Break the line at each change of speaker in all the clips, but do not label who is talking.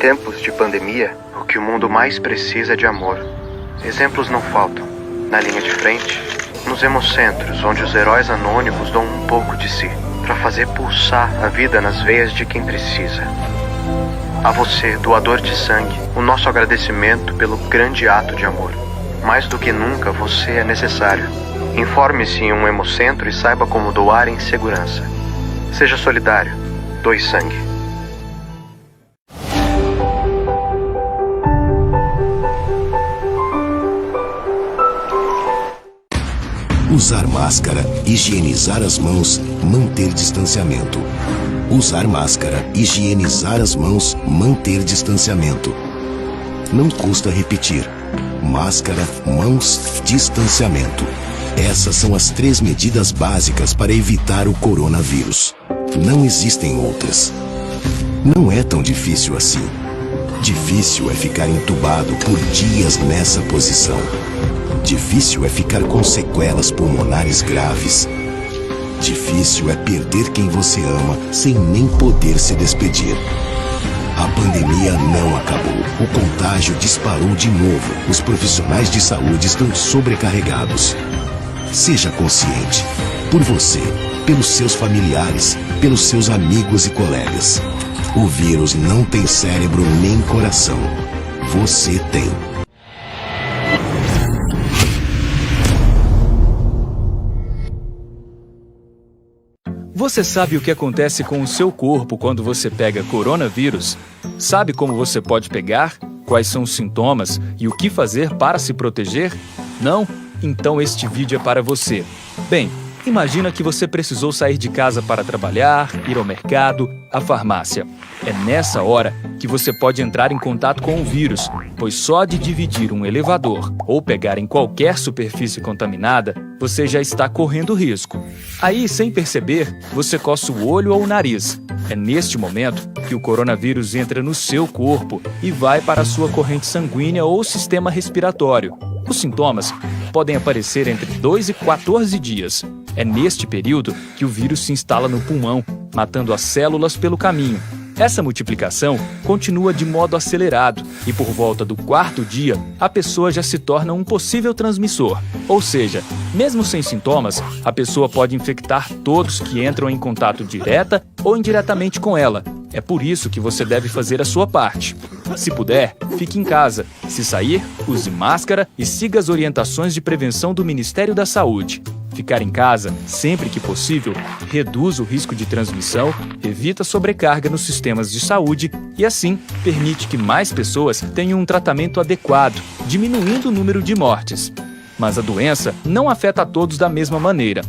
tempos de pandemia, o que o mundo mais precisa é de amor. Exemplos não faltam. Na linha de frente, nos hemocentros, onde os heróis anônimos dão um pouco de si, para fazer pulsar a vida nas veias de quem precisa. A você, doador de sangue, o nosso agradecimento pelo grande ato de amor. Mais do que nunca, você é necessário. Informe-se em um hemocentro e saiba como doar em segurança. Seja solidário. Doe sangue.
Usar máscara, higienizar as mãos, manter distanciamento. Usar máscara, higienizar as mãos, manter distanciamento. Não custa repetir. Máscara, mãos, distanciamento. Essas são as 3 medidas básicas para evitar o coronavírus. Não existem outras. Não é tão difícil assim. Difícil é ficar entubado por dias nessa posição. Difícil é ficar com sequelas pulmonares graves. Difícil é perder quem você ama sem nem poder se despedir. A pandemia não acabou. O contágio disparou de novo. Os profissionais de saúde estão sobrecarregados. Seja consciente. Por você, pelos seus familiares, pelos seus amigos e colegas. O vírus não tem cérebro nem coração. Você tem.
Você sabe o que acontece com o seu corpo quando você pega coronavírus? Sabe como você pode pegar? Quais são os sintomas e o que fazer para se proteger? Não? Então este vídeo é para você. Bem, imagina que você precisou sair de casa para trabalhar, ir ao mercado, à farmácia. É nessa hora que você pode entrar em contato com o vírus, pois só de dividir um elevador ou pegar em qualquer superfície contaminada, você já está correndo risco. Aí, sem perceber, você coça o olho ou o nariz. É neste momento que o coronavírus entra no seu corpo e vai para a sua corrente sanguínea ou sistema respiratório. Os sintomas podem aparecer entre 2 e 14 dias. É neste período que o vírus se instala no pulmão, matando as células pelo caminho. Essa multiplicação continua de modo acelerado e por volta do 4º dia, a pessoa já se torna um possível transmissor. Ou seja, mesmo sem sintomas, a pessoa pode infectar todos que entram em contato direta ou indiretamente com ela. É por isso que você deve fazer a sua parte. Se puder, fique em casa. Se sair, use máscara e siga as orientações de prevenção do Ministério da Saúde. Ficar em casa, sempre que possível, reduz o risco de transmissão, evita sobrecarga nos sistemas de saúde e, assim, permite que mais pessoas tenham um tratamento adequado, diminuindo o número de mortes. Mas a doença não afeta a todos da mesma maneira.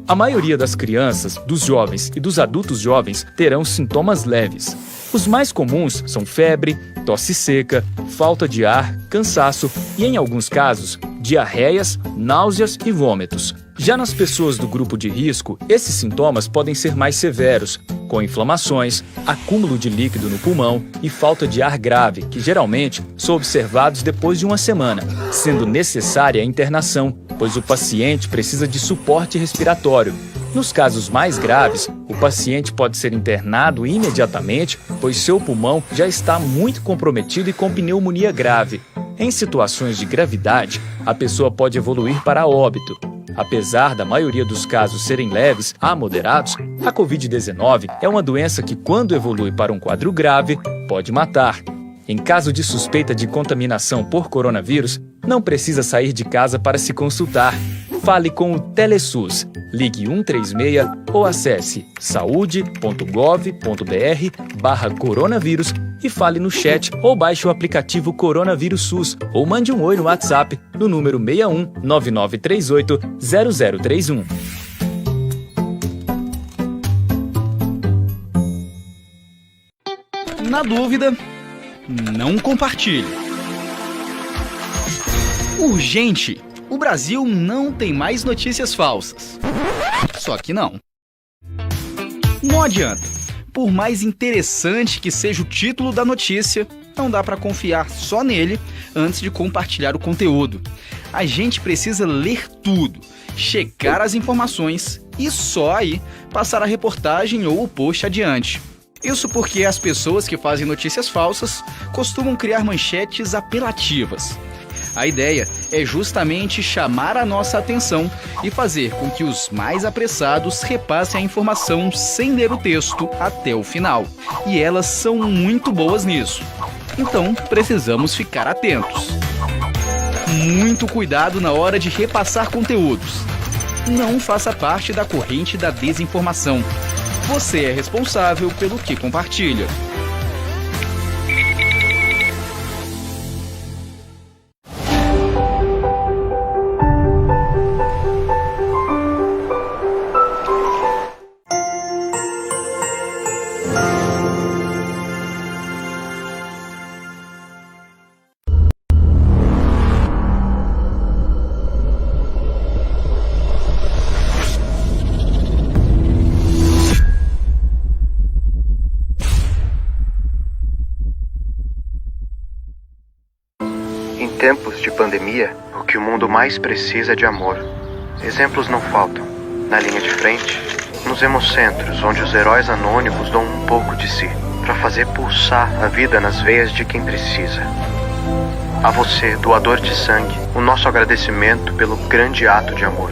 A maioria das crianças, dos jovens e dos adultos jovens terão sintomas leves. Os mais comuns são febre, tosse seca, falta de ar, cansaço e, em alguns casos, diarreias, náuseas e vômitos. Já nas pessoas do grupo de risco, esses sintomas podem ser mais severos, com inflamações, acúmulo de líquido no pulmão e falta de ar grave, que geralmente são observados depois de uma semana, sendo necessária a internação, pois o paciente precisa de suporte respiratório. Nos casos mais graves, o paciente pode ser internado imediatamente, pois seu pulmão já está muito comprometido e com pneumonia grave. Em situações de gravidade, a pessoa pode evoluir para óbito. Apesar da maioria dos casos serem leves a moderados, a Covid-19 é uma doença que, quando evolui para um quadro grave, pode matar. Em caso de suspeita de contaminação por coronavírus, não precisa sair de casa para se consultar. Fale com o TeleSUS, ligue 136 ou acesse saude.gov.br/coronavírus e fale no chat ou baixe o aplicativo Coronavírus SUS ou mande um oi no WhatsApp no número 61 9938 0031.
Na dúvida, não compartilhe. Urgente! O Brasil não tem mais notícias falsas. Só que não. Não adianta. Por mais interessante que seja o título da notícia, não dá para confiar só nele antes de compartilhar o conteúdo. A gente precisa ler tudo, checar as informações e só aí passar a reportagem ou o post adiante. Isso porque as pessoas que fazem notícias falsas costumam criar manchetes apelativas. A ideia é justamente chamar a nossa atenção e fazer com que os mais apressados repassem a informação sem ler o texto até o final. E elas são muito boas nisso. Então, precisamos ficar atentos. Muito cuidado na hora de repassar conteúdos. Não faça parte da corrente da desinformação. Você é responsável pelo que compartilha.
Em tempos de pandemia, o que o mundo mais precisa é de amor. Exemplos não faltam. Na linha de frente, nos hemocentros, onde os heróis anônimos dão um pouco de si, para fazer pulsar a vida nas veias de quem precisa. A você, doador de sangue, o nosso agradecimento pelo grande ato de amor.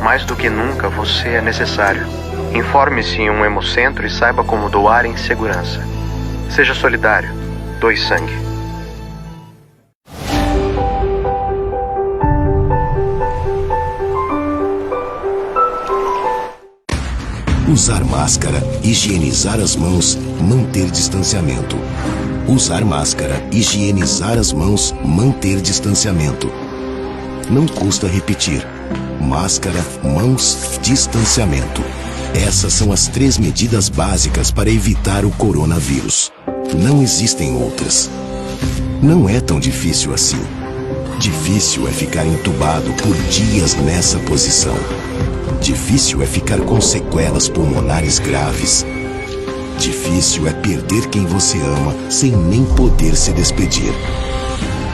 Mais do que nunca, você é necessário. Informe-se em um hemocentro e saiba como doar em segurança. Seja solidário. Doe sangue.
Usar máscara, higienizar as mãos, manter distanciamento. Usar máscara, higienizar as mãos, manter distanciamento. Não custa repetir. Máscara, mãos, distanciamento. Essas são as 3 medidas básicas para evitar o coronavírus. Não existem outras. Não é tão difícil assim. Difícil é ficar entubado por dias nessa posição. Difícil é ficar com sequelas pulmonares graves. Difícil é perder quem você ama sem nem poder se despedir.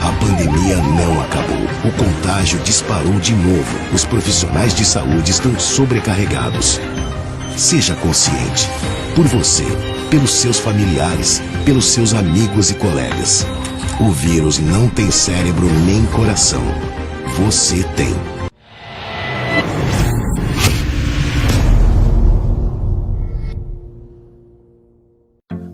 A pandemia não acabou. O contágio disparou de novo. Os profissionais de saúde estão sobrecarregados. Seja consciente. Por você, pelos seus familiares, pelos seus amigos e colegas. O vírus não tem cérebro nem coração. Você tem.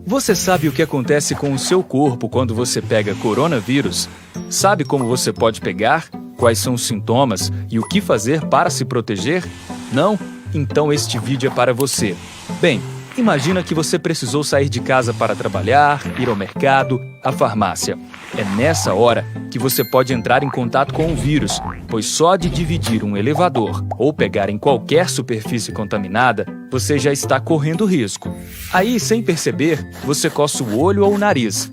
Você sabe o que acontece com o seu corpo quando você pega coronavírus? Sabe como você pode pegar? Quais são os sintomas e o que fazer para se proteger? Não? Então este vídeo é para você. Bem, imagina que você precisou sair de casa para trabalhar, ir ao mercado, à farmácia. É nessa hora que você pode entrar em contato com o vírus, pois só de dividir um elevador ou pegar em qualquer superfície contaminada, você já está correndo risco. Aí, sem perceber, você coça o olho ou o nariz.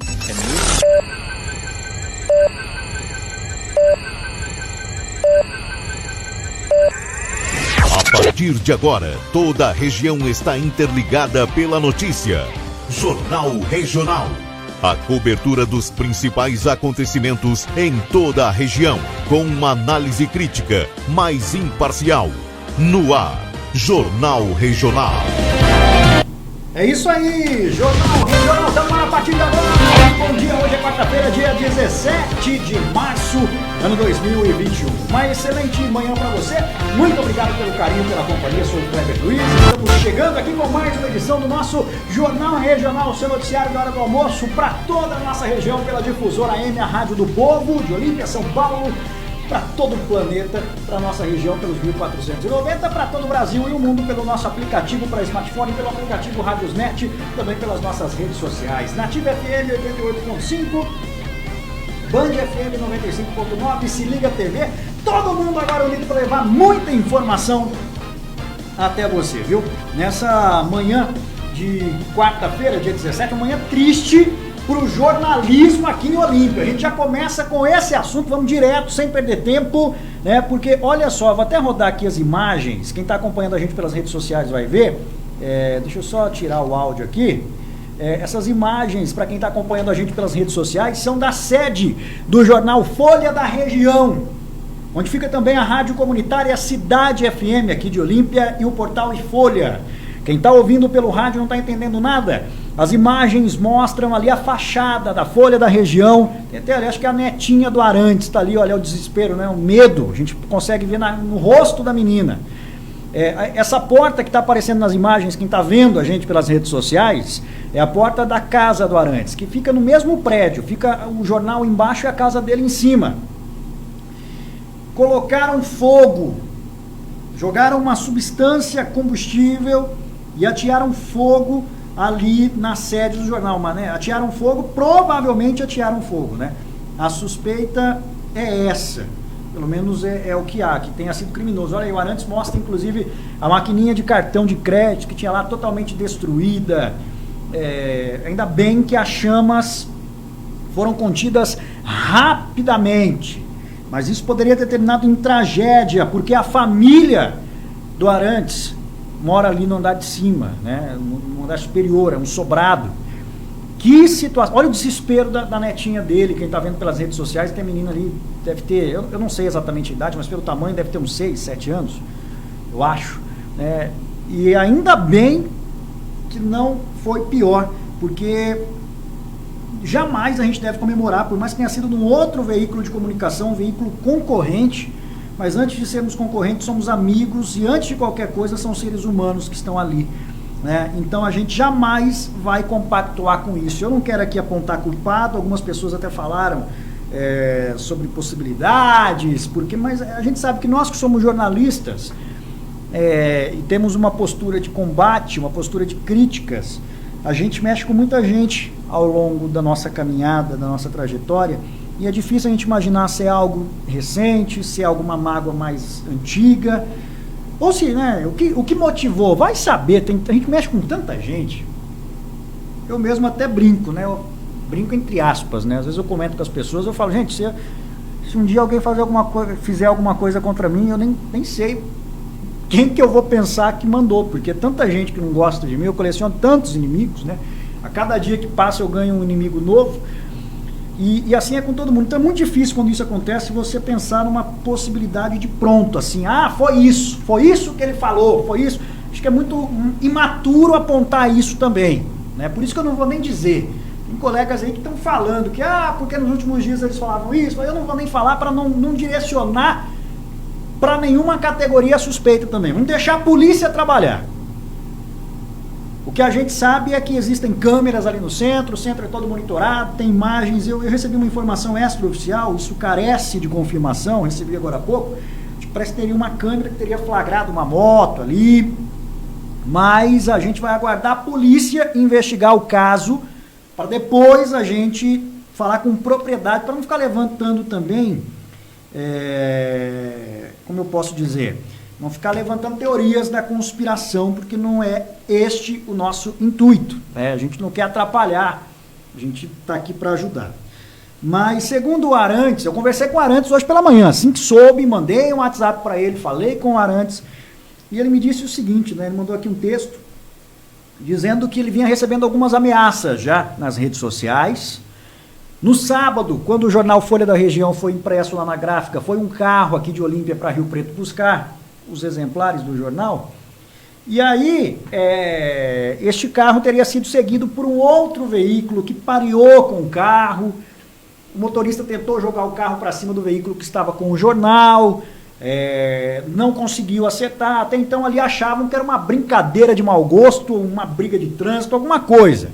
A partir de agora, toda a região está interligada pela notícia. Jornal Regional. A cobertura dos principais acontecimentos em toda a região, com uma análise crítica, mais imparcial. No ar, Jornal Regional.
É isso aí, Jornal Regional, estamos lá a partir de agora. Bom dia, hoje é quarta-feira, dia 17 de março, ano 2021. Uma excelente manhã para você, muito obrigado pelo carinho, pela companhia, sou o Kleber Luiz. Estamos chegando aqui com mais uma edição do nosso Jornal Regional, o seu noticiário da hora do almoço, para toda a nossa região, pela difusora AM, a Rádio do Povo, de Olímpia, São Paulo, para todo o planeta, para nossa região pelos 1490, para todo o Brasil e o mundo pelo nosso aplicativo para smartphone, pelo aplicativo Radiosnet, também pelas nossas redes sociais. Nativa FM 88.5, Band FM 95.9, Se Liga TV, todo mundo agora unido para levar muita informação até você, viu? Nessa manhã de quarta-feira, dia 17, uma manhã triste para o jornalismo aqui em Olímpia. A gente já começa com esse assunto, vamos direto, sem perder tempo, né? Porque, olha só, vou até rodar aqui as imagens, quem está acompanhando a gente pelas redes sociais vai ver, deixa eu só tirar o áudio aqui. Essas imagens, para quem está acompanhando a gente pelas redes sociais, são da sede do jornal Folha da Região, onde fica também a rádio comunitária Cidade FM aqui de Olímpia e o portal e Folha. Quem está ouvindo pelo rádio não está entendendo nada. As imagens mostram ali a fachada da Folha da Região. Tem até ali, acho que a netinha do Arantes está ali, olha o desespero, né? O medo. A gente consegue ver no rosto da menina. Essa porta que está aparecendo nas imagens, quem está vendo a gente pelas redes sociais, é a porta da casa do Arantes, que fica no mesmo prédio. Fica o jornal embaixo e a casa dele em cima. Colocaram fogo, jogaram uma substância combustível e atearam fogo ali na sede do jornal, mas, né, atearam fogo, provavelmente atearam fogo, né? A suspeita é essa, pelo menos é o que há, que tenha sido criminoso. Olha aí, o Arantes mostra inclusive a maquininha de cartão de crédito que tinha lá totalmente destruída. Ainda bem que as chamas foram contidas rapidamente, mas isso poderia ter terminado em tragédia, porque a família do Arantes mora ali no andar de cima, né? No andar superior, é um sobrado. Que situação! Olha o desespero da netinha dele, quem está vendo pelas redes sociais, tem a menina ali, deve ter, eu não sei exatamente a idade, mas pelo tamanho deve ter uns 6, 7 anos, eu acho. Né? E ainda bem que não foi pior, porque jamais a gente deve comemorar, por mais que tenha sido num outro veículo de comunicação, um veículo concorrente, mas antes de sermos concorrentes, somos amigos, e antes de qualquer coisa, são seres humanos que estão ali. Né? Então a gente jamais vai compactuar com isso. Eu não quero aqui apontar culpado, algumas pessoas até falaram sobre possibilidades, mas a gente sabe que nós que somos jornalistas e temos uma postura de combate, uma postura de críticas, a gente mexe com muita gente ao longo da nossa caminhada, da nossa trajetória, e é difícil a gente imaginar se é algo recente, se é alguma mágoa mais antiga, ou se, né, o que motivou, vai saber, a gente mexe com tanta gente. Eu mesmo até brinco, né, eu brinco entre aspas, né, às vezes eu comento com as pessoas, eu falo, gente, se um dia alguém fizer alguma coisa contra mim, eu nem sei quem que eu vou pensar que mandou, porque tanta gente que não gosta de mim, eu coleciono tantos inimigos, né, a cada dia que passa eu ganho um inimigo novo. E assim é com todo mundo. Então é muito difícil quando isso acontece você pensar numa possibilidade de pronto, assim, foi isso que ele falou, foi isso. Acho que é muito imaturo apontar isso também, né? Por isso que eu não vou nem dizer. Tem colegas aí que estão falando que, porque nos últimos dias eles falavam isso, mas eu não vou nem falar para não direcionar para nenhuma categoria suspeita também. Vamos deixar a polícia trabalhar. O que a gente sabe é que existem câmeras ali no centro, o centro é todo monitorado, tem imagens. Eu recebi uma informação extraoficial, isso carece de confirmação, recebi agora há pouco, parece que teria uma câmera que teria flagrado uma moto ali, mas a gente vai aguardar a polícia investigar o caso, para depois a gente falar com propriedade, para não ficar levantando também, como eu posso dizer... Não ficar levantando teorias da conspiração, porque não é este o nosso intuito. Né? A gente não quer atrapalhar, a gente está aqui para ajudar. Mas, segundo o Arantes, eu conversei com o Arantes hoje pela manhã, assim que soube, mandei um WhatsApp para ele, falei com o Arantes, e ele me disse o seguinte, né? Ele mandou aqui um texto, dizendo que ele vinha recebendo algumas ameaças já nas redes sociais. No sábado, quando o jornal Folha da Região foi impresso lá na gráfica, foi um carro aqui de Olímpia para Rio Preto buscar os exemplares do jornal, e aí este carro teria sido seguido por um outro veículo que pareou com o carro, o motorista tentou jogar o carro para cima do veículo que estava com o jornal, não conseguiu acertar, até então ali achavam que era uma brincadeira de mau gosto, uma briga de trânsito, alguma coisa.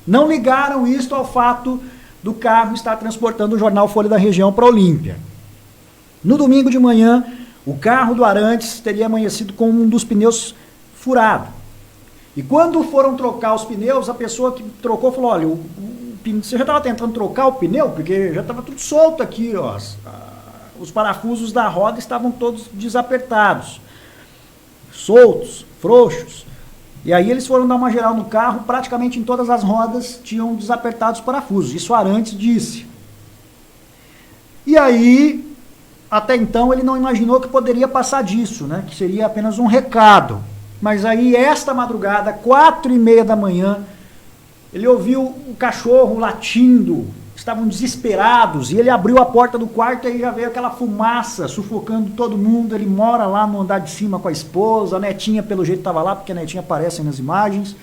Não ligaram isso ao fato do carro estar transportando o jornal Folha da Região para Olímpia. No domingo de manhã, o carro do Arantes teria amanhecido com um dos pneus furado. E quando foram trocar os pneus, a pessoa que trocou falou, olha, você já estava tentando trocar o pneu? Porque já estava tudo solto aqui, ó. Os parafusos da roda estavam todos desapertados, soltos, frouxos. E aí eles foram dar uma geral no carro, praticamente em todas as rodas tinham desapertado os parafusos. Isso o Arantes disse. E aí... Até então ele não imaginou que poderia passar disso, né? Que seria apenas um recado. Mas aí esta madrugada, 4h30 da manhã, ele ouviu o cachorro latindo estavam desesperados, e ele abriu a porta do quarto e já veio aquela fumaça sufocando todo mundo. Ele mora lá no andar de cima com a esposa, a netinha pelo jeito estava lá, porque a netinha aparece nas imagens.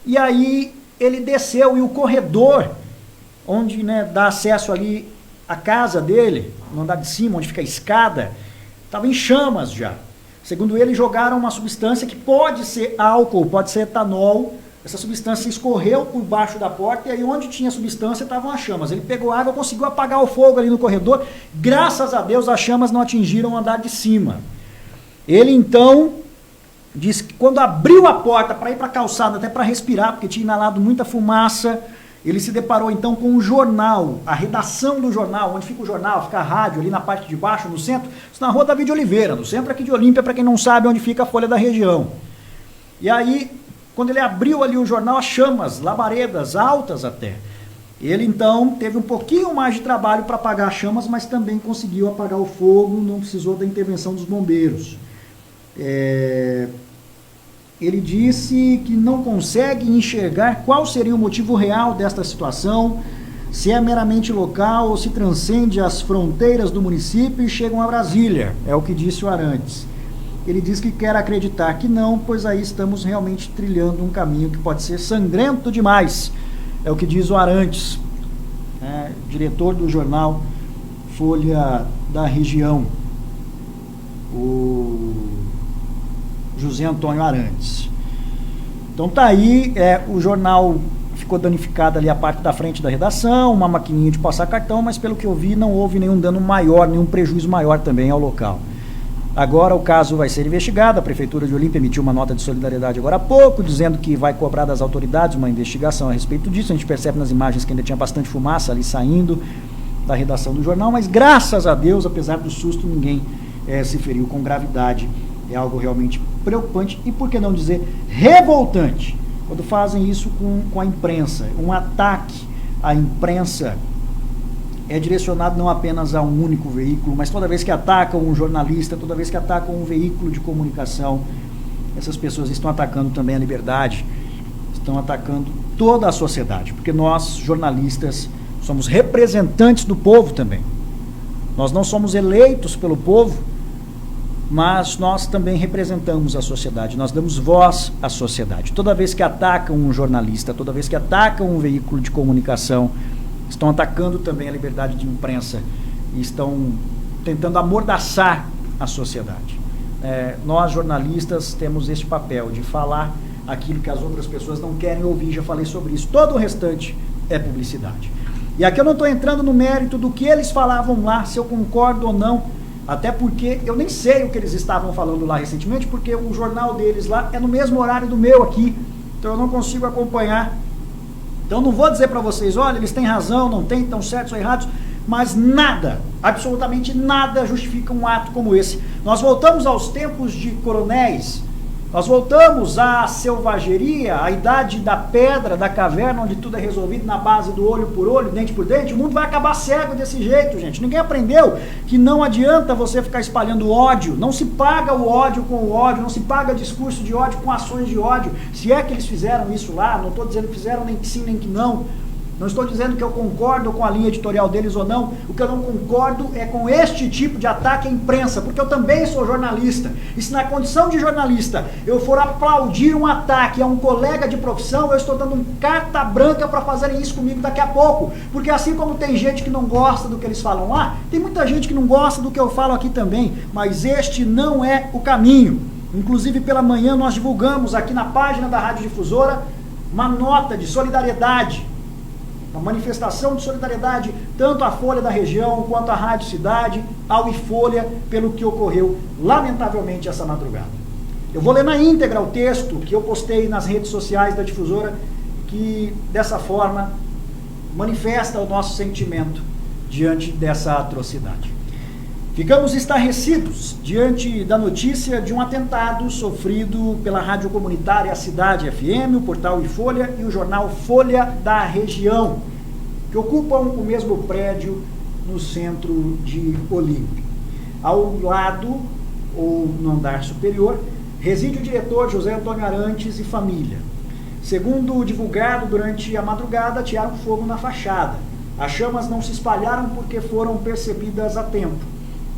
E aí ele desceu, e o corredor, onde, né, dá acesso ali à casa dele, no andar de cima, onde fica a escada, estava em chamas já. Segundo ele, jogaram uma substância que pode ser álcool, pode ser etanol. Essa substância escorreu por baixo da porta, e aí onde tinha substância estavam as chamas. Ele pegou água, conseguiu apagar o fogo ali no corredor. Graças a Deus as chamas não atingiram o andar de cima. Ele então disse que quando abriu a porta para ir para a calçada, até para respirar, porque tinha inalado muita fumaça, ele se deparou então com o jornal, a redação do jornal, onde fica o jornal, fica a rádio ali na parte de baixo, no centro, isso na rua Davi de Oliveira, no centro aqui de Olímpia, para quem não sabe onde fica a Folha da Região. E aí, quando ele abriu ali o jornal, as chamas, labaredas, altas até. Ele então teve um pouquinho mais de trabalho para apagar as chamas, mas também conseguiu apagar o fogo, não precisou da intervenção dos bombeiros. Ele disse que não consegue enxergar qual seria o motivo real desta situação, se é meramente local ou se transcende as fronteiras do município e chegam a Brasília, é o que disse o Arantes. Ele diz que quer acreditar que não, pois aí estamos realmente trilhando um caminho que pode ser sangrento demais, é o que diz o Arantes, diretor do jornal Folha da Região, o José Antônio Arantes. Então tá aí, o jornal ficou danificado ali a parte da frente da redação, uma maquininha de passar cartão, mas pelo que eu vi não houve nenhum dano maior, nenhum prejuízo maior também ao local. Agora o caso vai ser investigado, a Prefeitura de Olímpia emitiu uma nota de solidariedade agora há pouco, dizendo que vai cobrar das autoridades uma investigação a respeito disso. A gente percebe nas imagens que ainda tinha bastante fumaça ali saindo da redação do jornal, mas graças a Deus, apesar do susto, ninguém se feriu com gravidade. É algo realmente preocupante e, por que não dizer, revoltante, quando fazem isso com a imprensa. Um ataque à imprensa é direcionado não apenas a um único veículo, mas toda vez que atacam um jornalista, toda vez que atacam um veículo de comunicação, essas pessoas estão atacando também a liberdade, estão atacando toda a sociedade, porque nós, jornalistas, somos representantes do povo também. Nós não somos eleitos pelo povo, mas nós também representamos a sociedade, nós damos voz à sociedade. Toda vez que atacam um jornalista, toda vez que atacam um veículo de comunicação, estão atacando também a liberdade de imprensa e estão tentando amordaçar a sociedade. Nós, jornalistas, temos este papel de falar aquilo que as outras pessoas não querem ouvir, já falei sobre isso. Todo o restante é publicidade. E aqui eu não estou entrando no mérito do que eles falavam lá, se eu concordo ou não, até porque eu nem sei o que eles estavam falando lá recentemente, porque o jornal deles lá é no mesmo horário do meu aqui, então eu não consigo acompanhar. Então não vou dizer para vocês, olha, eles têm razão, não têm, estão certos ou errados, mas nada, absolutamente nada justifica um ato como esse. Nós voltamos aos tempos de coronéis, nós voltamos à selvageria, à idade da pedra, da caverna, onde tudo é resolvido na base do olho por olho, dente por dente. O mundo vai acabar cego desse jeito, gente. Ninguém aprendeu que não adianta você ficar espalhando ódio. Não se paga o ódio com o ódio, não se paga discurso de ódio com ações de ódio. Se é que eles fizeram isso lá, não estou dizendo que fizeram nem que sim, nem que não. Não estou dizendo que eu concordo com a linha editorial deles ou não. O que eu não concordo é com este tipo de ataque à imprensa, porque eu também sou jornalista. E se na condição de jornalista eu for aplaudir um ataque a um colega de profissão, eu estou dando carta branca para fazerem isso comigo daqui a pouco. Porque assim como tem gente que não gosta do que eles falam lá, tem muita gente que não gosta do que eu falo aqui também. Mas este não é o caminho. Inclusive pela manhã nós divulgamos aqui na página da Rádio Difusora uma nota de solidariedade, uma manifestação de solidariedade, tanto à Folha da Região, quanto à Rádio Cidade, ao iFolha, pelo que ocorreu, lamentavelmente, essa madrugada. Eu vou ler na íntegra o texto que eu postei nas redes sociais da Difusora, que, dessa forma, manifesta o nosso sentimento diante dessa atrocidade. Ficamos estarrecidos diante da notícia de um atentado sofrido pela rádio comunitária Cidade FM, o portal iFolha e o jornal Folha da Região, que ocupam o mesmo prédio no centro de Olímpia. Ao lado, ou no andar superior, reside o diretor José Antônio Arantes e família. Segundo divulgado durante a madrugada, tiraram fogo na fachada. As chamas não se espalharam porque foram percebidas a tempo.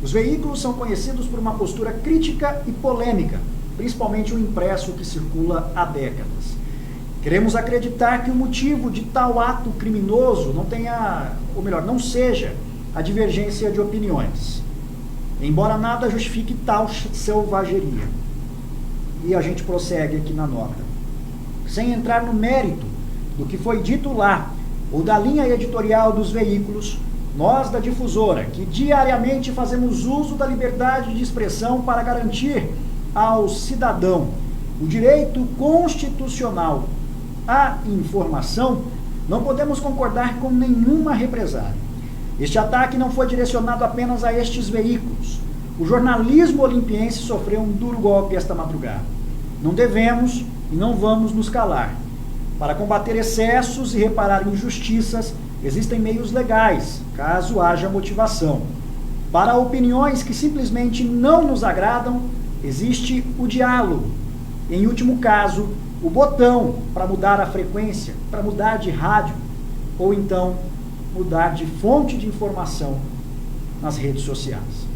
Os veículos são conhecidos por uma postura crítica e polêmica, principalmente o impresso que circula há décadas. Queremos acreditar que o motivo de tal ato criminoso não seja a divergência de opiniões, embora nada justifique tal selvageria. E a gente prossegue aqui na nota. Sem entrar no mérito do que foi dito lá, ou da linha editorial dos veículos, nós da difusora, que diariamente fazemos uso da liberdade de expressão para garantir ao cidadão o direito constitucional à informação, não podemos concordar com nenhuma represália. Este ataque não foi direcionado apenas a estes veículos. O jornalismo olimpiense sofreu um duro golpe esta madrugada. Não devemos e não vamos nos calar. Para combater excessos e reparar injustiças, existem meios legais, caso haja motivação. Para opiniões que simplesmente não nos agradam, existe o diálogo. Em último caso, o botão para mudar a frequência, para mudar de rádio, ou então mudar de fonte de informação nas redes sociais.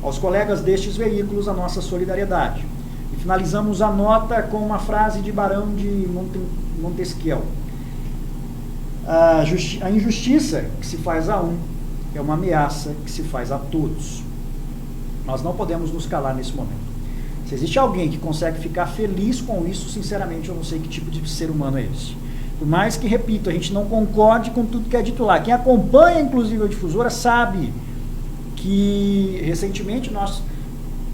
Aos colegas destes veículos, a nossa solidariedade. E finalizamos a nota com uma frase de Barão de Montesquieu. A injustiça que se faz a um é uma ameaça que se faz a todos. Nós não podemos nos calar nesse momento. Se existe alguém que consegue ficar feliz com isso, sinceramente eu não sei que tipo de ser humano é esse. Por mais que, repito, a gente não concorde com tudo que é dito lá. Quem acompanha, inclusive, a difusora sabe que recentemente nós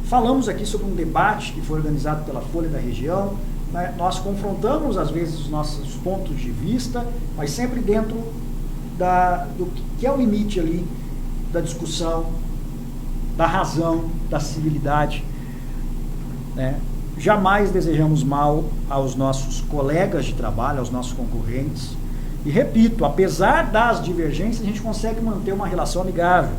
falamos aqui sobre um debate que foi organizado pela Folha da Região, né? Nós confrontamos às vezes os nossos pontos de vista, mas sempre dentro do que é o limite ali da discussão, da razão, da civilidade, né? Jamais desejamos mal aos nossos colegas de trabalho, aos nossos concorrentes. E repito, apesar das divergências, a gente consegue manter uma relação amigável.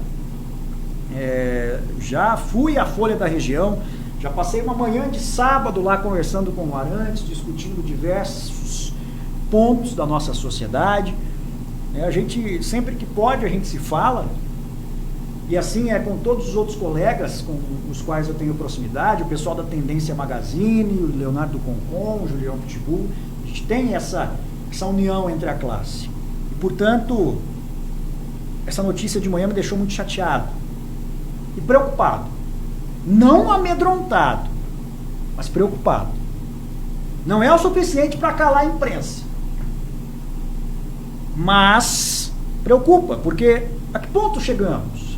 Já fui à Folha da Região, já passei uma manhã de sábado lá conversando com o Arantes, discutindo diversos pontos da nossa sociedade. A gente, sempre que pode, a gente se fala, e assim é com todos os outros colegas com os quais eu tenho proximidade, o pessoal da Tendência Magazine, o Leonardo Concon, o Julião Pitbull. A gente tem essa união entre a classe. E, portanto, essa notícia de manhã me deixou muito chateado e preocupado. Não amedrontado, mas preocupado. Não é o suficiente para calar a imprensa, mas preocupa, porque a que ponto chegamos?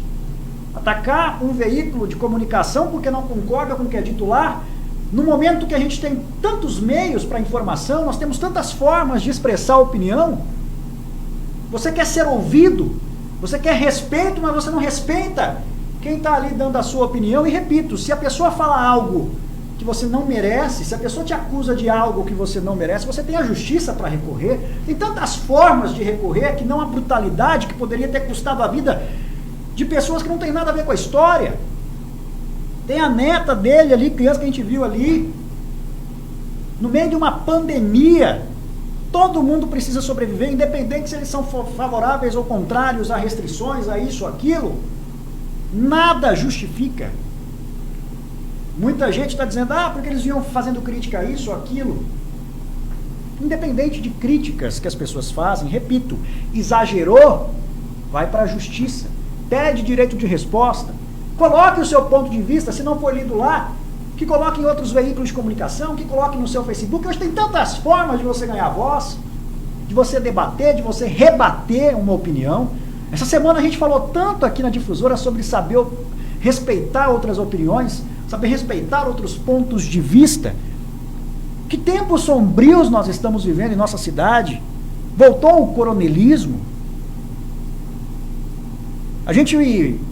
Atacar um veículo de comunicação porque não concorda com o que é dito lá, no momento que a gente tem tantos meios para informação, nós temos tantas formas de expressar opinião. Você quer ser ouvido, você quer respeito, mas você não respeita quem está ali dando a sua opinião. E repito, se a pessoa fala algo que você não merece, se a pessoa te acusa de algo que você não merece, você tem a justiça para recorrer. Tem tantas formas de recorrer que não a brutalidade que poderia ter custado a vida de pessoas que não tem nada a ver com a história. Tem a neta dele ali, criança que a gente viu ali, no meio de uma pandemia. Todo mundo precisa sobreviver, independente se eles são favoráveis ou contrários a restrições, a isso, aquilo. Nada justifica. Muita gente está dizendo, porque eles iam fazendo crítica a isso, aquilo. Independente de críticas que as pessoas fazem, repito, exagerou, vai para a justiça. Pede direito de resposta, coloque o seu ponto de vista, se não for lido lá, que coloque em outros veículos de comunicação, que coloque no seu Facebook. Hoje tem tantas formas de você ganhar voz, de você debater, de você rebater uma opinião. Essa semana a gente falou tanto aqui na difusora sobre saber respeitar outras opiniões, saber respeitar outros pontos de vista. Que tempos sombrios nós estamos vivendo em nossa cidade. Voltou o coronelismo. A gente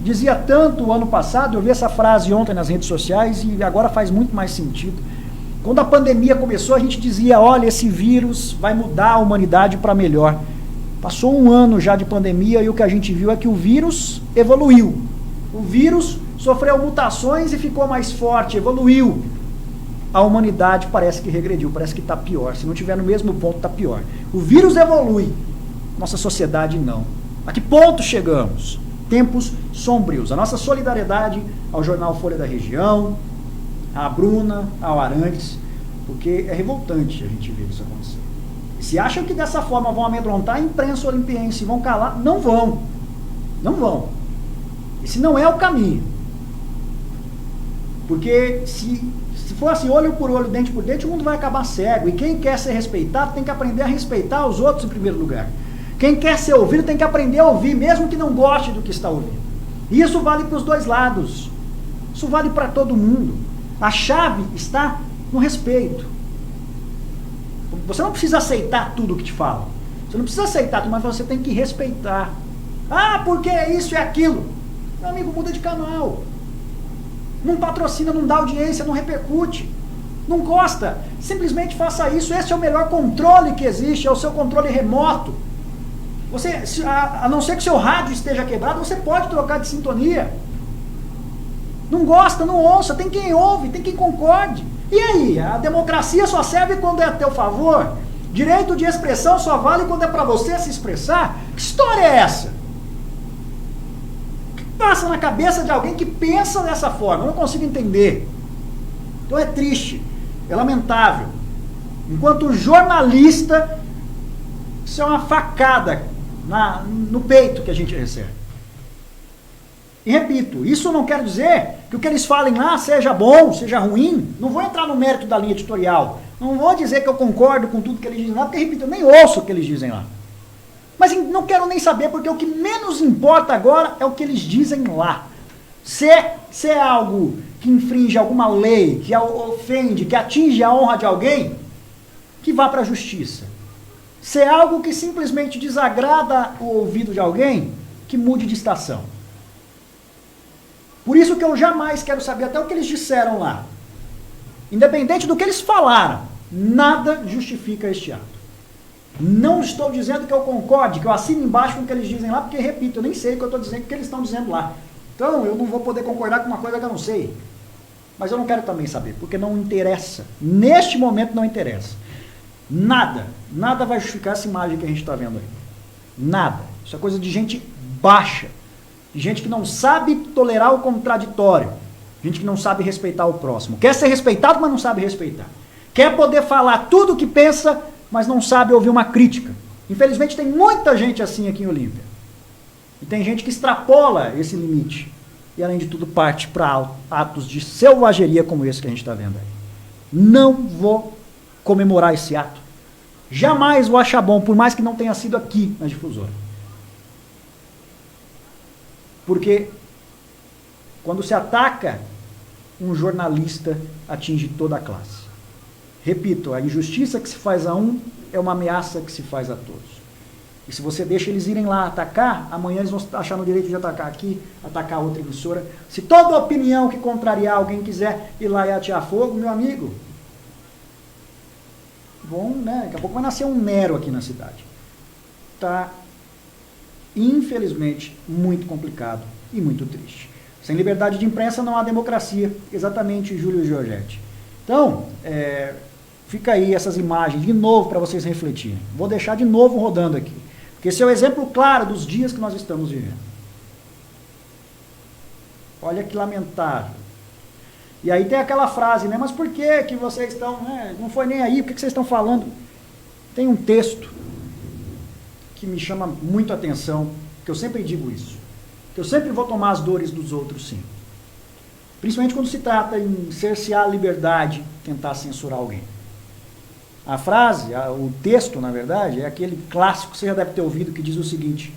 dizia tanto o ano passado, eu vi essa frase ontem nas redes sociais e agora faz muito mais sentido. Quando a pandemia começou, a gente dizia, olha, esse vírus vai mudar a humanidade para melhor. Passou um ano já de pandemia e o que a gente viu é que o vírus evoluiu. O vírus sofreu mutações e ficou mais forte, evoluiu. A humanidade parece que regrediu, parece que está pior. Se não estiver no mesmo ponto, está pior. O vírus evolui, nossa sociedade não. A que ponto chegamos? Tempos sombrios. A nossa solidariedade ao jornal Folha da Região, à Bruna, ao Arantes, porque é revoltante a gente ver isso acontecer. E se acham que dessa forma vão amedrontar a imprensa olimpiense e vão calar, não vão. Não vão. Esse não é o caminho. Porque se for assim, olho por olho, dente por dente, o mundo vai acabar cego. E quem quer ser respeitado tem que aprender a respeitar os outros em primeiro lugar. Quem quer ser ouvido tem que aprender a ouvir, mesmo que não goste do que está ouvindo. E isso vale para os dois lados. Isso vale para todo mundo. A chave está no respeito. Você não precisa aceitar tudo o que te falam. Você não precisa aceitar tudo, mas você tem que respeitar. Ah, porque é isso e aquilo. Meu amigo, muda de canal. Não patrocina, não dá audiência, não repercute. Não gosta. Simplesmente faça isso. Esse é o melhor controle que existe, é o seu controle remoto. Você, a não ser que seu rádio esteja quebrado, você pode trocar de sintonia. Não gosta, não ouça. Tem quem ouve, tem quem concorde. E aí? A democracia só serve quando é a teu favor? Direito de expressão só vale quando é para você se expressar? Que história é essa? O que passa na cabeça de alguém que pensa dessa forma? Eu não consigo entender. Então é triste, é lamentável. Enquanto jornalista, isso é uma facada no peito que a gente recebe. E repito, isso não quer dizer que o que eles falem lá seja bom, seja ruim. Não vou entrar no mérito da linha editorial. Não vou dizer que eu concordo com tudo que eles dizem lá, porque, repito, eu nem ouço o que eles dizem lá. Mas não quero nem saber, porque o que menos importa agora é o que eles dizem lá. Se é algo que infringe alguma lei, que ofende, que atinge a honra de alguém, que vá para a justiça. Se é algo que simplesmente desagrada o ouvido de alguém, que mude de estação. Por isso que eu jamais quero saber até o que eles disseram lá. Independente do que eles falaram, nada justifica este ato. Não estou dizendo que eu concorde, que eu assine embaixo com o que eles dizem lá, porque, repito, eu nem sei o que eu estou dizendo, o que eles estão dizendo lá. Então, eu não vou poder concordar com uma coisa que eu não sei. Mas eu não quero também saber, porque não interessa. Neste momento não interessa. Nada vai justificar essa imagem que a gente está vendo aí. Nada. Isso é coisa de gente baixa. De gente que não sabe tolerar o contraditório. Gente que não sabe respeitar o próximo. Quer ser respeitado, mas não sabe respeitar. Quer poder falar tudo o que pensa, mas não sabe ouvir uma crítica. Infelizmente tem muita gente assim aqui em Olímpia. E tem gente que extrapola esse limite. E além de tudo parte para atos de selvageria como esse que a gente está vendo aí. Não vou comemorar esse ato. Jamais vou achar bom, por mais que não tenha sido aqui na difusora. Porque quando se ataca um jornalista, atinge toda a classe. Repito, a injustiça que se faz a um é uma ameaça que se faz a todos. E se você deixa eles irem lá atacar, amanhã eles vão achar no direito de atacar aqui, atacar outra emissora. Se toda opinião que contrariar alguém quiser ir lá e atear fogo, meu amigo, bom, né? Daqui a pouco vai nascer um Nero aqui na cidade. Tá, infelizmente, muito complicado e muito triste. Sem liberdade de imprensa não há democracia. Exatamente, Júlio Giorgetti. Então, fica aí essas imagens de novo para vocês refletirem. Vou deixar de novo rodando aqui. Porque esse é o exemplo claro dos dias que nós estamos vivendo. Olha que lamentável. E aí tem aquela frase, né? Mas por que vocês estão, né? Não foi nem aí, por que vocês estão falando? Tem um texto que me chama muito a atenção, que eu sempre digo isso. Que eu sempre vou tomar as dores dos outros, sim. Principalmente quando se trata em cercear a liberdade, tentar censurar alguém. A frase, o texto, na verdade, é aquele clássico que você já deve ter ouvido, que diz o seguinte: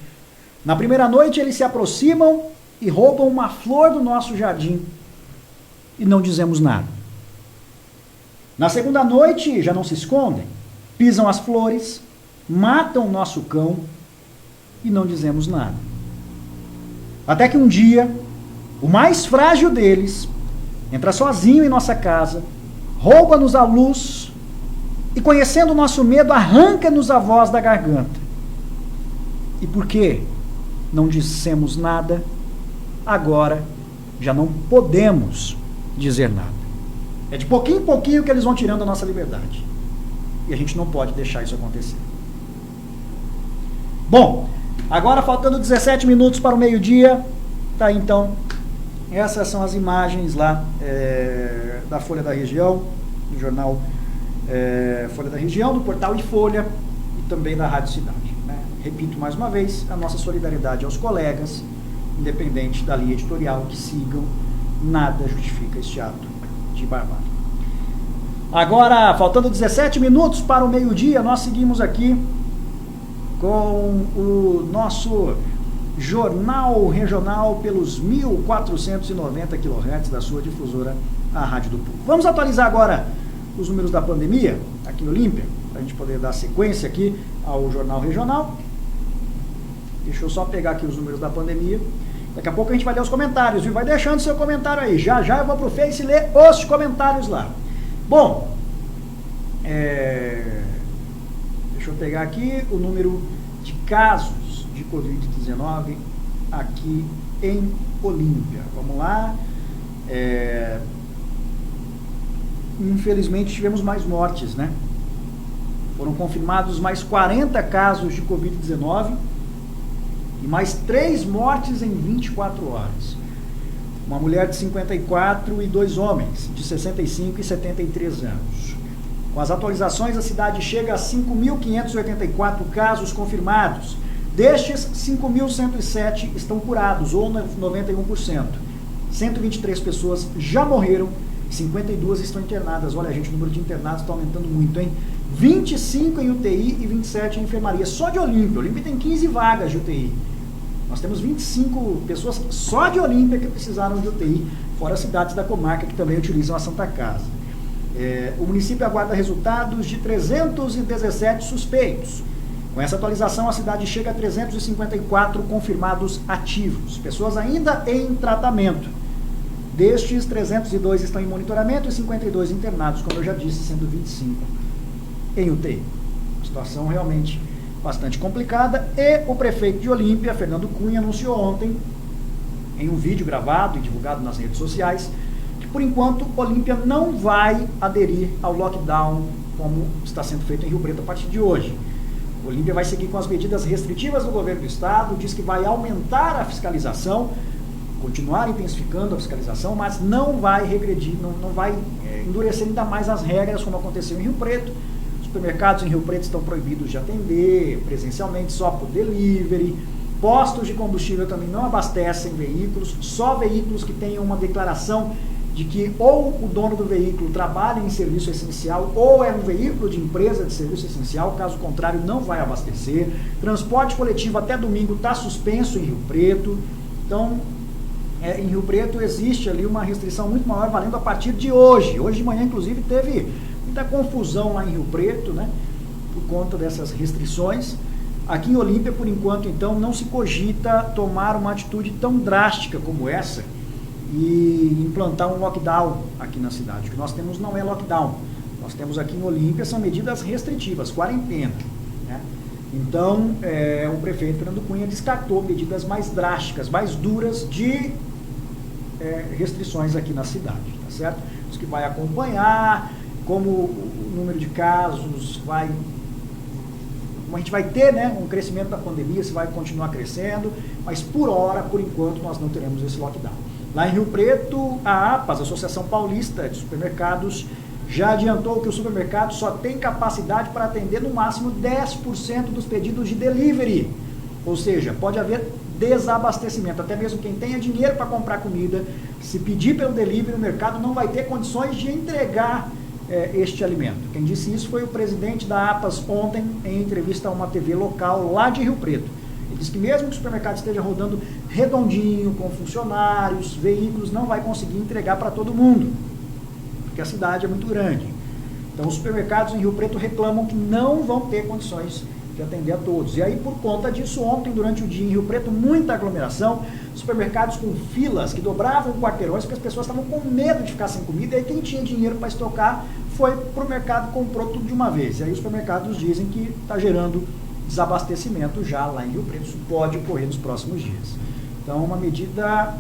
na primeira noite eles se aproximam e roubam uma flor do nosso jardim e não dizemos nada. Na segunda noite já não se escondem, pisam as flores, matam o nosso cão e não dizemos nada. Até que um dia, o mais frágil deles entra sozinho em nossa casa, rouba-nos a luz e, conhecendo o nosso medo, arranca-nos a voz da garganta. E por que não dissemos nada, agora já não podemos dizer nada. É de pouquinho em pouquinho que eles vão tirando a nossa liberdade. E a gente não pode deixar isso acontecer. Bom, Agora, faltando 17 minutos para o meio-dia, tá, então, essas são as imagens lá da Folha da Região, do jornal Folha da Região, do portal iFolha e também da Rádio Cidade, né? Repito mais uma vez, a nossa solidariedade aos colegas, independente da linha editorial que sigam, nada justifica este ato de barbárie. Agora, faltando 17 minutos para o meio-dia, nós seguimos aqui com o nosso Jornal Regional pelos 1490 kHz da sua difusora, a Rádio do Povo. Vamos atualizar agora os números da pandemia aqui em Olímpia, para a gente poder dar sequência aqui ao Jornal Regional. Deixa eu só pegar aqui os números da pandemia. Daqui a pouco a gente vai ler os comentários, viu? Vai deixando seu comentário aí. Já já eu vou pro Face ler os comentários lá. Bom, deixa eu pegar aqui o número de casos de Covid-19 aqui em Olímpia. Vamos lá. Infelizmente tivemos mais mortes, né? Foram confirmados mais 40 casos de Covid-19 e mais 3 mortes em 24 horas. Uma mulher de 54 e 2 homens de 65 e 73 anos. Com as atualizações, a cidade chega a 5.584 casos confirmados. Destes, 5.107 estão curados, ou 91%. 123 pessoas já morreram, 52 estão internadas. Olha, gente, o número de internados está aumentando muito, hein? 25 em UTI e 27 em enfermaria. Só de Olímpia. Olímpia tem 15 vagas de UTI. Nós temos 25 pessoas só de Olímpia que precisaram de UTI, fora as cidades da comarca que também utilizam a Santa Casa. O município aguarda resultados de 317 suspeitos. Com essa atualização, a cidade chega a 354 confirmados ativos, pessoas ainda em tratamento. Destes, 302 estão em monitoramento e 52 internados, como eu já disse, sendo 25 em UTI. Situação realmente bastante complicada. E o prefeito de Olímpia, Fernando Cunha, anunciou ontem, em um vídeo gravado e divulgado nas redes sociais, que por enquanto Olímpia não vai aderir ao lockdown como está sendo feito em Rio Preto a partir de hoje. Olímpia vai seguir com as medidas restritivas do governo do estado, diz que vai aumentar a fiscalização, continuar intensificando a fiscalização, mas não vai regredir, não vai endurecer ainda mais as regras como aconteceu em Rio Preto. Os supermercados em Rio Preto estão proibidos de atender presencialmente, só por delivery. Postos de combustível também não abastecem veículos, só veículos que tenham uma declaração de que ou o dono do veículo trabalha em serviço essencial ou é um veículo de empresa de serviço essencial, caso contrário não vai abastecer. Transporte coletivo até domingo está suspenso em Rio Preto. Então, em Rio Preto existe ali uma restrição muito maior valendo a partir de hoje. Hoje de manhã, inclusive, teve muita confusão lá em Rio Preto, né, por conta dessas restrições. Aqui em Olímpia, por enquanto, então, não se cogita tomar uma atitude tão drástica como essa e implantar um lockdown aqui na cidade. O que nós temos não é lockdown. Nós temos aqui em Olímpia são medidas restritivas, quarentena, né? Então, o prefeito Fernando Cunha descartou medidas mais drásticas, mais duras de restrições aqui na cidade, tá certo? Diz que vai acompanhar como o número de casos vai... Como a gente vai ter, né, um crescimento da pandemia, se vai continuar crescendo, mas por hora, por enquanto, nós não teremos esse lockdown. Lá em Rio Preto, a APAS, Associação Paulista de Supermercados, já adiantou que o supermercado só tem capacidade para atender no máximo 10% dos pedidos de delivery. Ou seja, pode haver desabastecimento. Até mesmo quem tenha dinheiro para comprar comida, se pedir pelo delivery, o mercado não vai ter condições de entregar este alimento. Quem disse isso foi o presidente da APAS ontem, em entrevista a uma TV local lá de Rio Preto. Ele disse que mesmo que o supermercado esteja rodando redondinho, com funcionários, veículos, não vai conseguir entregar para todo mundo, porque a cidade é muito grande. Então os supermercados em Rio Preto reclamam que não vão ter condições de atender a todos. E aí, por conta disso, ontem, durante o dia em Rio Preto, muita aglomeração, supermercados com filas que dobravam quarteirões, porque as pessoas estavam com medo de ficar sem comida, e aí quem tinha dinheiro para estocar foi para o mercado e comprou tudo de uma vez. E aí os supermercados dizem que está gerando desabastecimento já lá em Rio Preto. Isso pode ocorrer nos próximos dias. Então, uma medida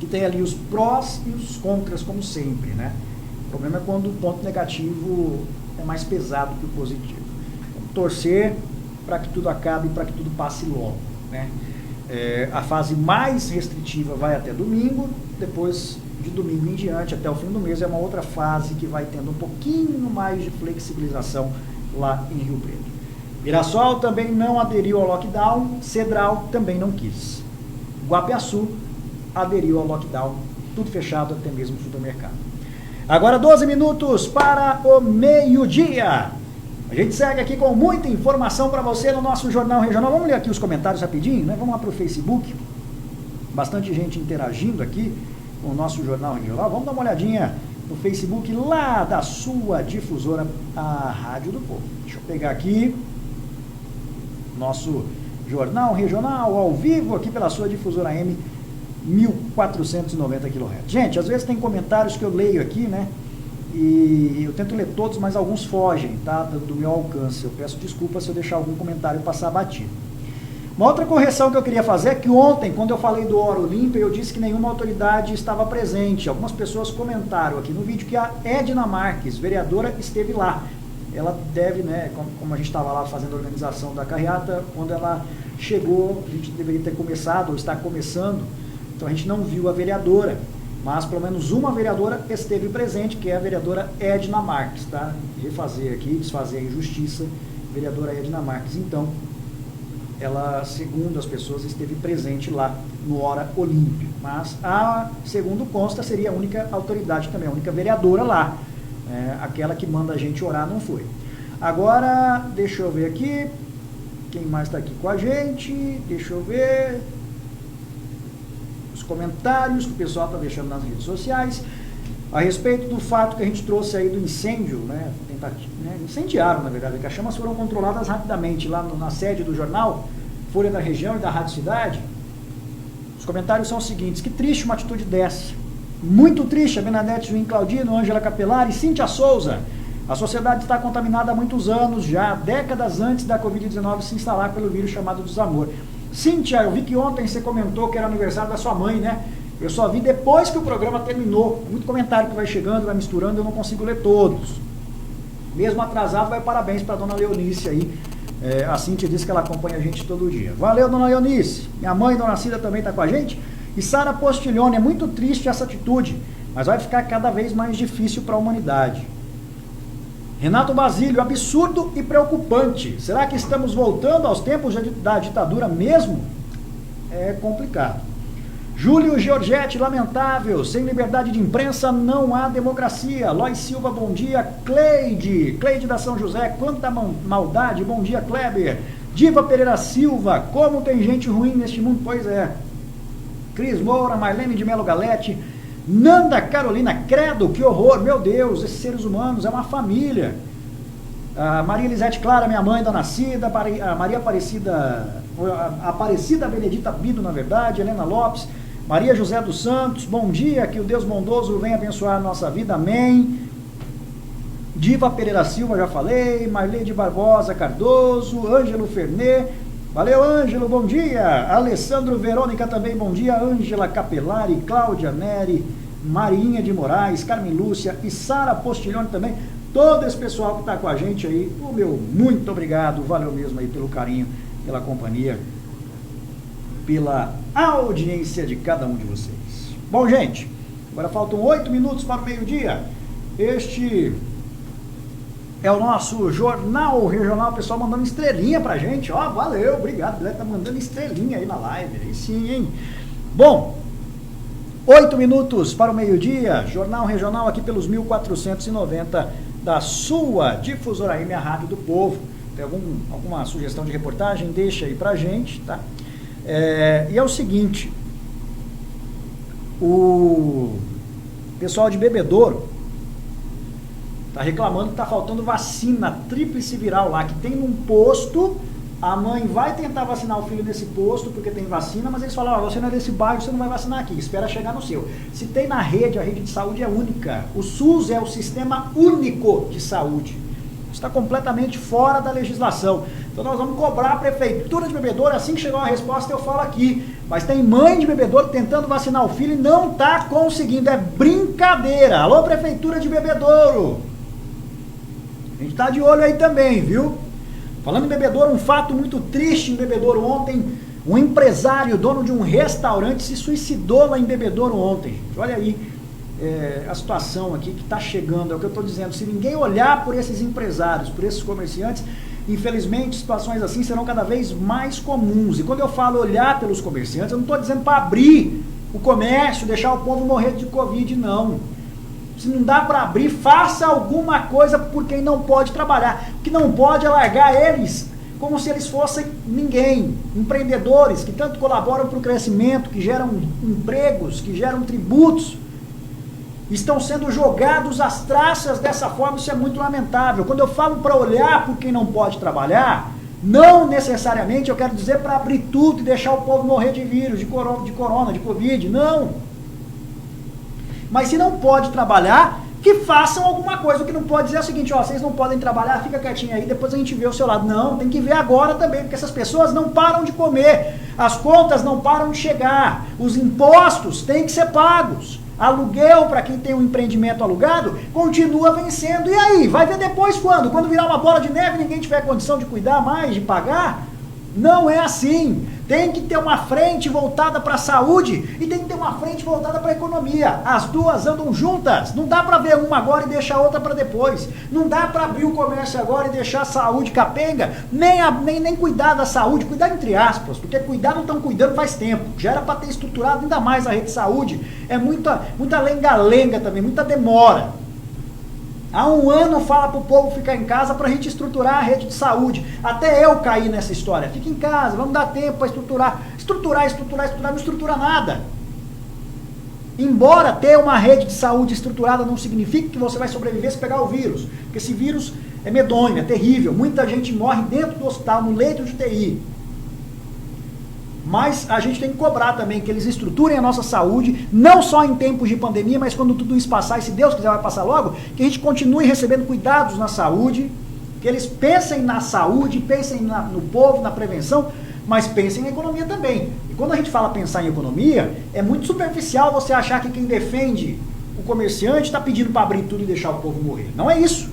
que tem ali os prós e os contras, como sempre, né? O problema é quando o ponto negativo é mais pesado que o positivo. Então, torcer para que tudo acabe, para que tudo passe logo, né? A fase mais restritiva vai até domingo, depois de domingo em diante, até o fim do mês, é uma outra fase que vai tendo um pouquinho mais de flexibilização lá em Rio Preto. Mirassol também não aderiu ao lockdown, Cedral também não quis. Guapiaçu aderiu ao lockdown, tudo fechado, até mesmo o supermercado. Agora 12 minutos para o meio-dia. A gente segue aqui com muita informação para você no nosso Jornal Regional. Vamos ler aqui os comentários rapidinho, né? Vamos lá para o Facebook. Bastante gente interagindo aqui com o nosso Jornal Regional. Vamos dar uma olhadinha no Facebook lá da sua difusora, a Rádio do Povo. Deixa eu pegar aqui nosso Jornal Regional ao vivo aqui pela sua difusora M 1490 kHz. Gente, às vezes tem comentários que eu leio aqui, né? E eu tento ler todos, mas alguns fogem, tá? Do meu alcance. Eu peço desculpas se eu deixar algum comentário passar batido. Uma outra correção que eu queria fazer é que ontem, quando eu falei do Hora Olímpia, eu disse que nenhuma autoridade estava presente. Algumas pessoas comentaram aqui no vídeo que a Edna Marques, vereadora, esteve lá. Ela deve, né, como a gente estava lá fazendo a organização da carreata, quando ela chegou, a gente deveria ter começado, ou está começando, então a gente não viu a vereadora. Mas pelo menos uma vereadora esteve presente, que é a vereadora Edna Marques, tá? Refazer aqui, desfazer a injustiça, vereadora Edna Marques. Então, ela, segundo as pessoas, esteve presente lá no Hora Olímpia. Mas, segundo consta, seria a única autoridade também, a única vereadora lá. Aquela que manda a gente orar não foi. Agora, deixa eu ver aqui, quem mais está aqui com a gente, deixa eu ver... comentários que o pessoal está deixando nas redes sociais a respeito do fato que a gente trouxe aí do incêndio, né? Incendiaram, na verdade, que as chamas foram controladas rapidamente lá na sede do jornal Folha da Região e da Rádio Cidade. Os comentários são os seguintes: que triste uma atitude dessa, muito triste. A Bernadette Juim Claudino, Ângela Capelari, Cíntia Souza. A sociedade está contaminada há muitos anos já, décadas antes da Covid-19 se instalar pelo vírus chamado desamor. Cíntia, eu vi que ontem você comentou que era aniversário da sua mãe, né? Eu só vi depois que o programa terminou. Muito comentário que vai chegando, vai misturando, eu não consigo ler todos. Mesmo atrasado, vai parabéns para dona Leonice aí. A Cíntia disse que ela acompanha a gente todo dia. Valeu, dona Leonice. Minha mãe, dona Cida, também está com a gente. E Sara Postiglione, é muito triste essa atitude, mas vai ficar cada vez mais difícil para a humanidade. Renato Basílio, absurdo e preocupante. Será que estamos voltando aos tempos da ditadura mesmo? É complicado. Júlio Giorgetti, lamentável. Sem liberdade de imprensa não há democracia. Lois Silva, bom dia. Cleide da São José, quanta maldade. Bom dia, Kleber. Diva Pereira Silva, como tem gente ruim neste mundo? Pois é. Cris Moura, Marlene de Melo Galete. Nanda Carolina, credo, que horror, meu Deus, esses seres humanos, é uma família. Maria Elisete Clara, minha mãe, dona Cida, Maria Aparecida Benedita Bido, na verdade, Helena Lopes, Maria José dos Santos, bom dia, que o Deus bondoso venha abençoar a nossa vida, amém. Diva Pereira Silva, já falei, Marlene Barbosa Cardoso, Ângelo Fernê, valeu, Ângelo, bom dia. Alessandro Verônica também, bom dia. Ângela Capelari, Cláudia Neri, Marinha de Moraes, Carmen Lúcia e Sara Postiglione também. Todo esse pessoal que está com a gente aí, o meu muito obrigado, valeu mesmo aí pelo carinho, pela companhia, pela audiência de cada um de vocês. Bom, gente, agora faltam 8 minutos para o meio-dia. Este é o nosso Jornal Regional, o pessoal mandando estrelinha pra gente, ó, valeu, obrigado, Guilherme tá mandando estrelinha aí na live, aí sim, hein? Bom, 8 minutos para o meio-dia, Jornal Regional aqui pelos 1490 da sua difusora aí, minha Rádio do Povo. Tem alguma sugestão de reportagem? Deixa aí pra gente, tá? E é o seguinte, o pessoal de Bebedouro tá reclamando que tá faltando vacina tríplice viral lá, que tem num posto, a mãe vai tentar vacinar o filho nesse posto, porque tem vacina, mas eles falam, você não é desse bairro, você não vai vacinar aqui, espera chegar no seu. Se tem na rede, a rede de saúde é única. O SUS é o Sistema Único de Saúde. Está completamente fora da legislação. Então nós vamos cobrar a Prefeitura de Bebedouro, assim que chegar uma resposta eu falo aqui. Mas tem mãe de Bebedouro tentando vacinar o filho e não está conseguindo, é brincadeira. Alô, Prefeitura de Bebedouro! A gente está de olho aí também, viu? Falando em bebedouro, um fato muito triste em Bebedouro ontem. Um empresário, dono de um restaurante, se suicidou lá em Bebedouro ontem. Olha aí a situação aqui que está chegando, é o que eu estou dizendo. Se ninguém olhar por esses empresários, por esses comerciantes, infelizmente situações assim serão cada vez mais comuns. E quando eu falo olhar pelos comerciantes, eu não estou dizendo para abrir o comércio, deixar o povo morrer de Covid, não. Se não dá para abrir, faça alguma coisa por quem não pode trabalhar. O que não pode é largar eles como se eles fossem ninguém. Empreendedores que tanto colaboram para o crescimento, que geram empregos, que geram tributos, estão sendo jogados às traças dessa forma. Isso é muito lamentável. Quando eu falo para olhar por quem não pode trabalhar, não necessariamente eu quero dizer para abrir tudo e deixar o povo morrer de vírus, de corona, de Covid, não. Mas se não pode trabalhar, que façam alguma coisa. O que não pode dizer é o seguinte, ó, vocês não podem trabalhar, fica quietinho aí, depois a gente vê o seu lado. Não, tem que ver agora também, porque essas pessoas não param de comer, as contas não param de chegar, os impostos têm que ser pagos. Aluguel, para quem tem um empreendimento alugado, continua vencendo. E aí? Vai ver depois quando? Quando virar uma bola de neve e ninguém tiver condição de cuidar mais, de pagar? Não é assim. Tem que ter uma frente voltada para a saúde e tem que ter uma frente voltada para a economia. As duas andam juntas. Não dá para ver uma agora e deixar a outra para depois. Não dá para abrir o comércio agora e deixar a saúde capenga, nem cuidar da saúde, cuidar entre aspas, porque cuidar não estão cuidando faz tempo. Já era para ter estruturado ainda mais a rede de saúde. É muita lenga-lenga também, muita demora. Há um ano fala para o povo ficar em casa para a gente estruturar a rede de saúde. Até eu caí nessa história. Fica em casa, vamos dar tempo para estruturar. Estruturar, não estrutura nada. Embora ter uma rede de saúde estruturada não signifique que você vai sobreviver se pegar o vírus. Porque esse vírus é medonho, é terrível. Muita gente morre dentro do hospital, no leito de UTI. Mas a gente tem que cobrar também que eles estruturem a nossa saúde, não só em tempos de pandemia, mas quando tudo isso passar, e se Deus quiser vai passar logo, que a gente continue recebendo cuidados na saúde, que eles pensem na saúde, pensem no povo, na prevenção, mas pensem na economia também. E quando a gente fala pensar em economia, é muito superficial você achar que quem defende o comerciante está pedindo para abrir tudo e deixar o povo morrer. Não é isso.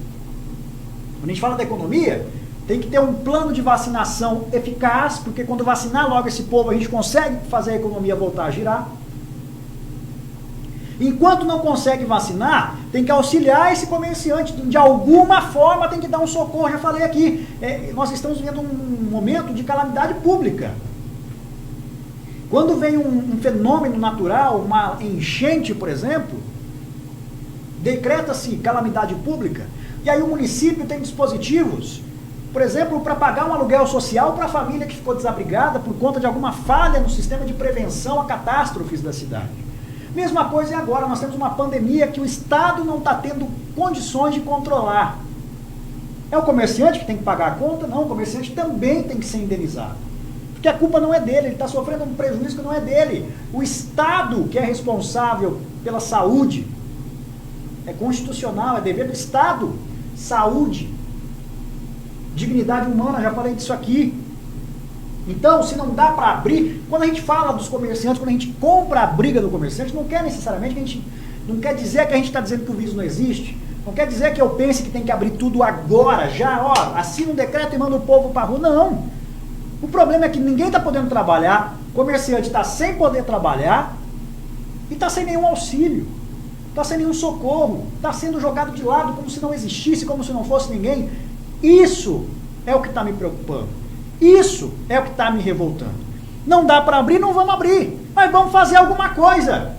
Quando a gente fala da economia, tem que ter um plano de vacinação eficaz, porque quando vacinar logo esse povo, a gente consegue fazer a economia voltar a girar. Enquanto não consegue vacinar, tem que auxiliar esse comerciante. De alguma forma tem que dar um socorro. Já falei aqui, nós estamos vivendo um momento de calamidade pública. Quando vem um fenômeno natural, uma enchente, por exemplo, decreta-se calamidade pública, e aí o município tem dispositivos, por exemplo, para pagar um aluguel social para a família que ficou desabrigada por conta de alguma falha no sistema de prevenção a catástrofes da cidade. Mesma coisa é agora, nós temos uma pandemia que o Estado não está tendo condições de controlar. É o comerciante que tem que pagar a conta? Não, o comerciante também tem que ser indenizado. Porque a culpa não é dele, ele está sofrendo um prejuízo que não é dele. O Estado que é responsável pela saúde, é constitucional, é dever do Estado. Saúde, dignidade humana, já falei disso aqui. Então, se não dá para abrir, quando a gente fala dos comerciantes, quando a gente compra a briga do comerciante, não quer necessariamente que a gente, não quer dizer que a gente está dizendo que o vírus não existe, não quer dizer que eu pense que tem que abrir tudo agora, já, ó, assina um decreto e manda o povo para a rua, não. O problema é que ninguém está podendo trabalhar, o comerciante está sem poder trabalhar e está sem nenhum auxílio, está sem nenhum socorro, está sendo jogado de lado como se não existisse, como se não fosse ninguém. Isso é o que está me preocupando. Isso é o que está me revoltando. Não dá para abrir, não vamos abrir. Mas vamos fazer alguma coisa.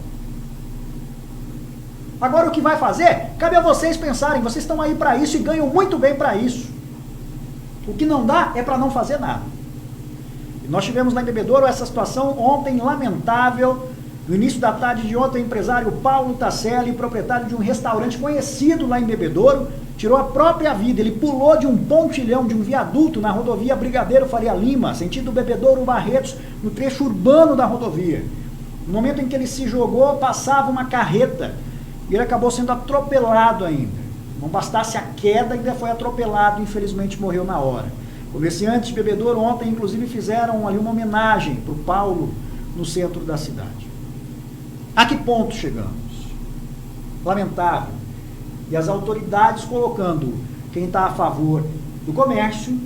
Agora o que vai fazer? Cabe a vocês pensarem. Vocês estão aí para isso e ganham muito bem para isso. O que não dá é para não fazer nada. E nós tivemos lá em Bebedouro essa situação ontem lamentável. No início da tarde de ontem, o empresário Paulo Tasselli, proprietário de um restaurante conhecido lá em Bebedouro, tirou a própria vida. Ele pulou de um pontilhão, de um viaduto na rodovia Brigadeiro Faria Lima, sentido Bebedouro Barretos, no trecho urbano da rodovia. No momento em que ele se jogou, passava uma carreta e ele acabou sendo atropelado ainda. Não bastasse a queda, ainda foi atropelado e infelizmente morreu na hora. Comerciantes de Bebedouro ontem, inclusive, fizeram ali uma homenagem para o Paulo no centro da cidade. A que ponto chegamos? Lamentável. E as autoridades colocando quem está a favor do comércio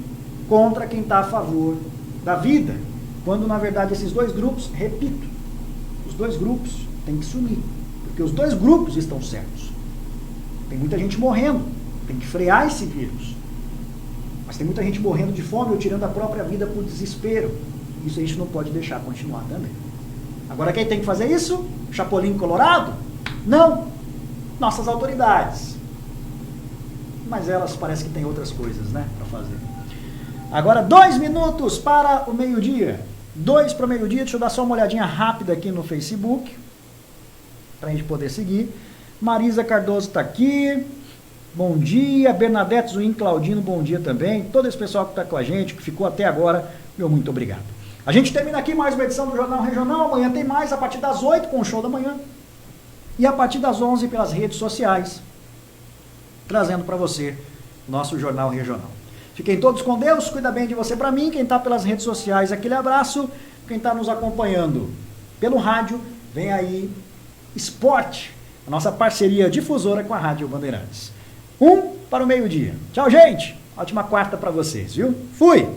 contra quem está a favor da vida. Quando, na verdade, esses dois grupos, repito, os dois grupos têm que se unir. Porque os dois grupos estão certos. Tem muita gente morrendo. Tem que frear esse vírus. Mas tem muita gente morrendo de fome ou tirando a própria vida por desespero. Isso a gente não pode deixar continuar também. Agora quem tem que fazer isso? Chapolin Colorado? Não. Nossas autoridades. Mas elas parece que têm outras coisas, né, para fazer. Agora 2 minutos para o meio-dia. 2 para o meio-dia. Deixa eu dar só uma olhadinha rápida aqui no Facebook, para a gente poder seguir. Marisa Cardoso está aqui. Bom dia. Bernadette Zuin Claudino, bom dia também. Todo esse pessoal que está com a gente, que ficou até agora, meu muito obrigado. A gente termina aqui mais uma edição do Jornal Regional. Amanhã tem mais, a partir das 8 com o Show da Manhã. E a partir das 11 pelas redes sociais, trazendo para você o nosso Jornal Regional. Fiquem todos com Deus, cuida bem de você para mim. Quem está pelas redes sociais, aquele abraço. Quem está nos acompanhando pelo rádio, vem aí Esporte, a nossa parceria difusora com a Rádio Bandeirantes. 1 para o meio-dia. Tchau, gente. Ótima quarta para vocês, viu? Fui!